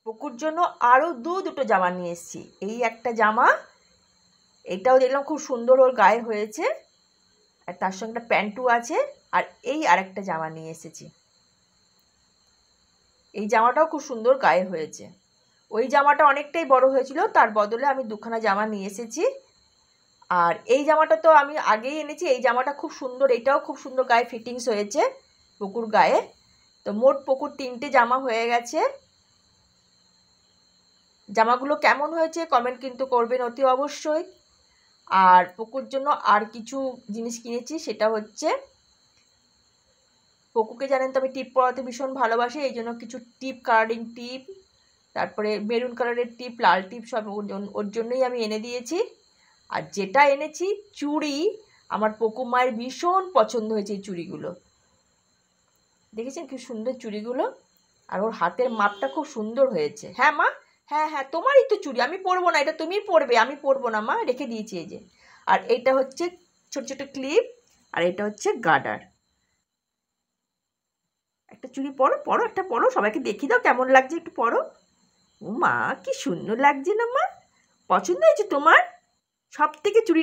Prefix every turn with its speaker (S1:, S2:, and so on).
S1: পুকুর জন্য আরও দুটো জামা নিয়ে এসেছি। এই একটা জামা, এটাও দেখলাম খুব সুন্দর ওর গায়ে হয়েছে, আর তার সঙ্গে একটা প্যান্টও আছে। আর এই আরেকটা জামা নিয়ে এসেছি, এই জামাটাও খুব সুন্দর গায়ে হয়েছে। ওই জামাটা অনেকটাই বড় হয়েছিল, তার বদলে আমি দুখানা জামা নিয়ে এসেছি। আর এই জামাটা তো আমি আগেই এনেছি, এই জামাটা খুব সুন্দর, এটাও খুব সুন্দর গায়ে ফিটিংস হয়েছে পুকুর গায়ে। তো মোট পুকুর 3টে জামা হয়ে গেছে। জামাগুলো কেমন হয়েছে কমেন্ট কিন্তু করবেন অতি অবশ্যই। আর পুকুর জন্য আর কিছু জিনিস কিনেছি, সেটা হচ্ছে পুকুকে জানেন তো আমি টিপ পরাতে ভীষণ ভালোবাসি, এই জন্য কিছু টিপ, কালারিং টিপ, তারপরে মেরুন কালারের টিপ, লাল টিপ, সব ওর জন্যই আমি এনে দিয়েছি। আর যেটা এনেছি চুড়ি, আমার পুকু মায়ের ভীষণ পছন্দ হয়েছে এই চুড়িগুলো। দেখেছেন কি সুন্দর চুড়িগুলো, আর ওর হাতের মাপটা খুব সুন্দর হয়েছে। হ্যাঁ মা, হ্যাঁ হ্যাঁ, তোমারই তো চুড়ি, আমি পরবো না, এটা তুমিই পরবে, আমি পরবো না মা, রেখে দিয়েছি এই যে। আর এটা হচ্ছে ছোট ছোট ক্লিপ, আর এটা হচ্ছে গার্ডার। একটা চুড়ি পরো, পরো একটা, পরো, সবাইকে দেখিয়ে দাও কেমন লাগছে, একটু পরো। ও মা, কি সুন্দর লাগছে না মা, পছন্দ হয়েছে তোমার? সব থেকে চুড়ি